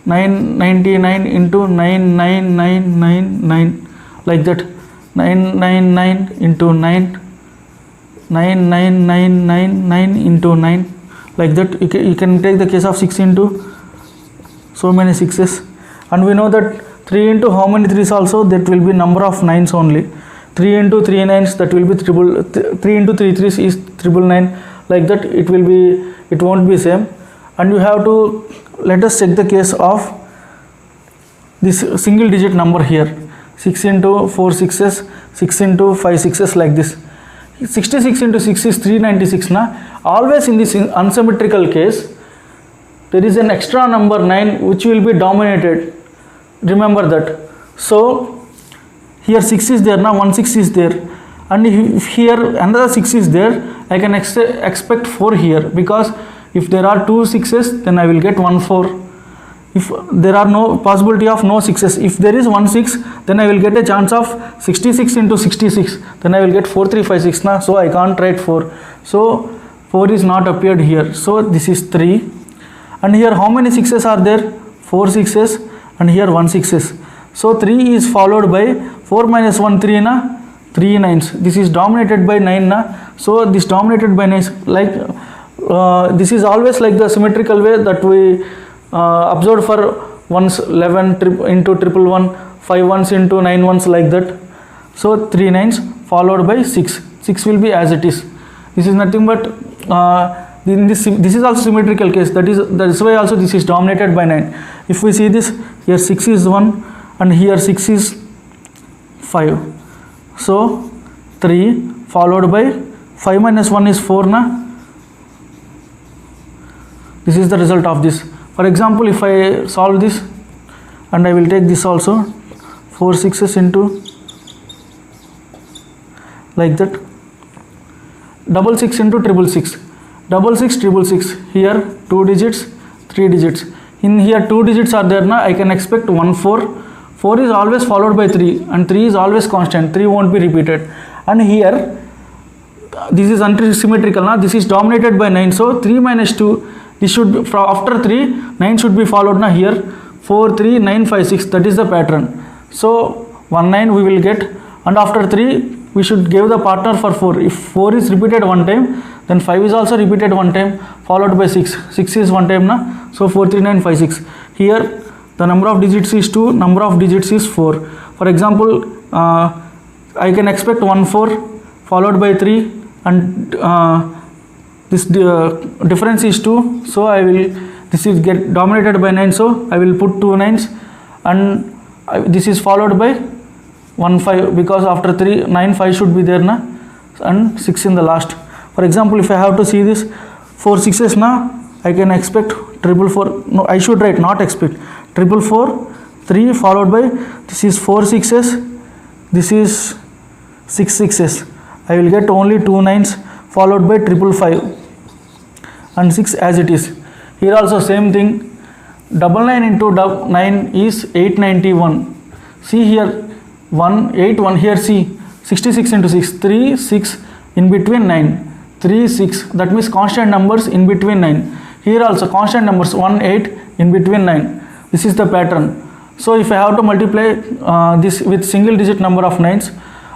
999 into 99999, like that. 999 into 9, 99999 into 9, like that. You can take the case of 6 into so many sixes, and we know that 3 into how many 3s also, that will be number of 9s only. 3 into 3 9s, that will be 3 into 3 3s is 999, like that. It won't be same. And you have to, let us check the case of this single digit number here. 6 into 4 sixes, 6 into 5 sixes, like this. 66 into 6 is 396 na. Always in this unsymmetrical case, there is an extra number 9 which will be dominated. Remember that. So here 6 is there now, 1 6 is there, and if here another 6 is there, I can expect 4 here, because if there are 2 6s, then I will get 1 4. If there are no possibility of no 6s, if there is 1 6, then I will get a chance of 66 into 66, then I will get 4 3 5 6 na. So I can't write 4. So 4 is not appeared here. So this is 3. And here how many 6s are there? 4 6s, and here 1 6s. So 3 is followed by 4 minus 1 3 na, 3 9s. This is dominated by 9 na. So this dominated by 9s, like this is always like the symmetrical way that we observed for 1s 11 into 111, 5 1s into 9 1s, like that. So 3 9s followed by 6. 6 will be as it is. This is nothing but in this is also symmetrical case. That is why also this is dominated by 9. If we see this, here 6 is 1 and here 6 is 5. So 3 followed by 5 minus 1 is 4 na. This is the result of this. For example, if I solve this, and I will take this also, 4 6s into, like that, 6 into 666, 666, here 2 digits, 3 digits. In here 2 digits are there na, I can expect 1 4. 4 is always followed by 3, and 3 is always constant, 3 won't be repeated. And here this is unsymmetrical na, this is dominated by 9. So 3 minus 2, this should be after 3, 9 should be followed na. Here 4 3 9 5 6, that is the pattern. So 1 9 we will get, and after 3 we should give the partner for 4. If 4 is repeated one time, then 5 is also repeated one time, followed by 6. 6 is one time na. So 4 3 9 5 6. Here the number of digits is 2, number of digits is 4. For example, I can expect 1 4 followed by 3, and this difference is 2. So this is get dominated by 9. So I will put 2 9s, and this is followed by 1 5, because after 3 9 5 should be there na, and 6 in the last. For example, if I have to see this 4 6s na, I can expect 444. No, I should write, not expect, 444, 3 followed by, this is 4 6s, this is 6 6s. I will get only 2 9s followed by 555 and 6 as it is. Here also same thing, 99 into 9 is 891. See here 1 8 1, here see 66 into 6, 3 6 in between 9, 3 6, that means constant numbers in between 9. Here also constant numbers 1 8 in between 9. This is the pattern. So if I have to multiply this with single digit number of 9s,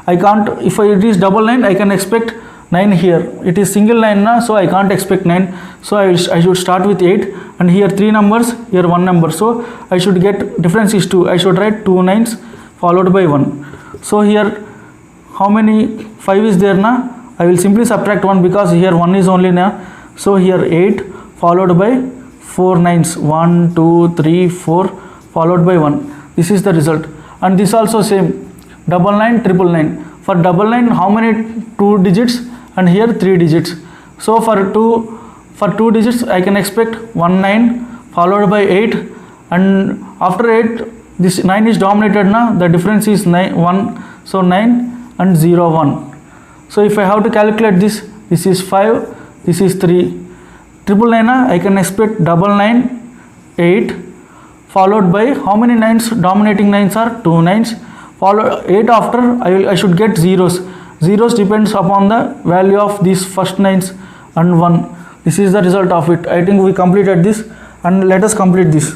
I can't. If it is 99, I can expect 9 here. It is single 9 na, so I can't expect 9. So I should start with 8, and here 3 numbers, here 1 number. So I should get difference is 2. I should write 2 9s followed by 1. So here how many 5 is there na? I will simply subtract 1, because here 1 is only na. So here 8 followed by 4 9s, 1 2 3 4 followed by 1. This is the result. And this also same, 99 999. For double 9, how many 2 digits? And here 3 digits. So for two digits I can expect 1 9 followed by 8, and after 8 this 9 is dominated now, the difference is 9 1, so 9 and 0 1. So if I have to calculate this is 5, this is 3. Triple 9 I can expect double 9 8 followed by how many 9s? Dominating 9s are 2 9s. Follow 8 after I should get zeros. Zeros depends upon the value of these first 9s and 1. This is the result of it. I think we completed this, and let us complete this.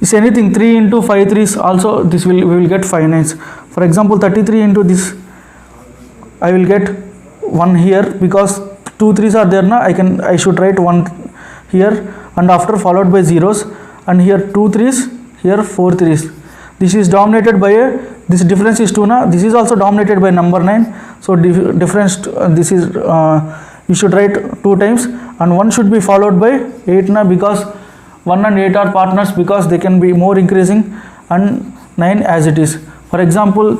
Is anything 3 into 5 3s also, this we will get 5 9s. For example, 33 into this I will get 1 here, because 2 3s are there now. I should write 1 here, and after followed by zeros, and here 2 3s, here 4 3s. This is dominated by this difference is 2 now. This is also dominated by number 9. So difference this is you should write 2 times, and 1 should be followed by 8 now, because 1 and 8 are partners, because they can be more increasing, and 9 as it is. For example,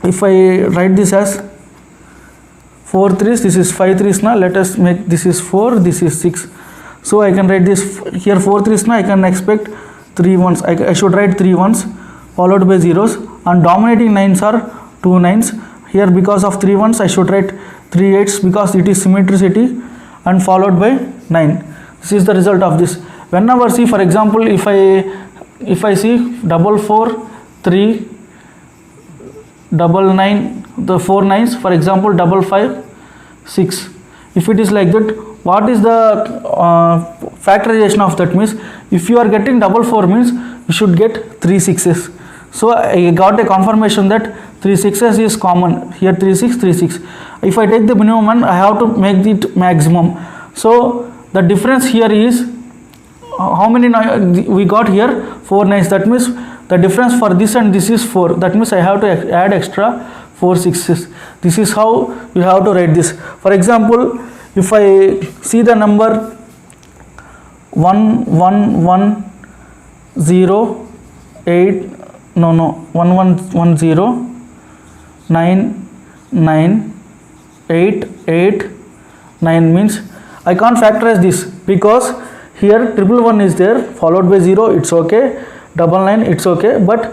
if I write this as 4 3s, this is 5 3s now. Let us make this is 4, this is 6. So I can write this here 4 3s now. I can expect 3 1s. I should write 3 1s followed by zeros, and dominating 9s are 2 9s. Here because of 3 1s I should write 3 8s, because it is symmetricity, and followed by 9. This is the result of this. Whenever see, for example, if I see 4 4 3 9 9, the 4 9s, for example 5 5 6. If it is like that, what is the factorization of that? Means if you are getting 4 4 means you should get 3 6s. So I got a confirmation that 3 6s is common. Here 3 6 3 6. If I take the minimum one, I have to make it maximum. So the difference here is how many we got here? 4 9s. That means the difference for this and this is 4. That means I have to add extra 4 6s. This is how you have to write this. For example, if I see the number 1 1 1 0 8 1 1 1 0 9 9 8 8 9 means I can't factorize this, because here 1 is there followed by 0, it's okay, 9 it's okay, but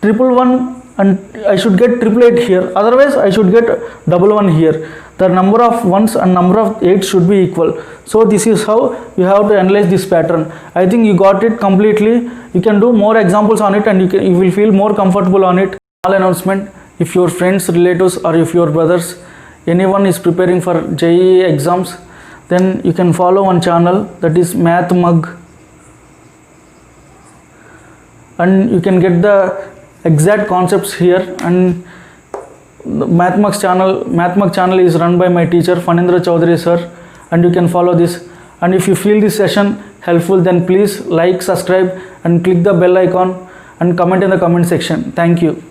1 and I should get 8 here, otherwise I should get 1 here. The number of 1s and number of 8s should be equal. So this is how you have to analyze this pattern. I think you got it completely. You can do more examples on it, and you will feel more comfortable on it. Small announcement: if your friends, relatives, or if your brothers, anyone is preparing for JEE exams, then you can follow one channel, that is Math Mug, and you can get the exact concepts here. And the Math Mug channel is run by my teacher Fanindra Chaudhary sir, and you can follow this. And if you feel this session helpful, then please like, subscribe, and click the bell icon, and comment in the comment section. Thank you.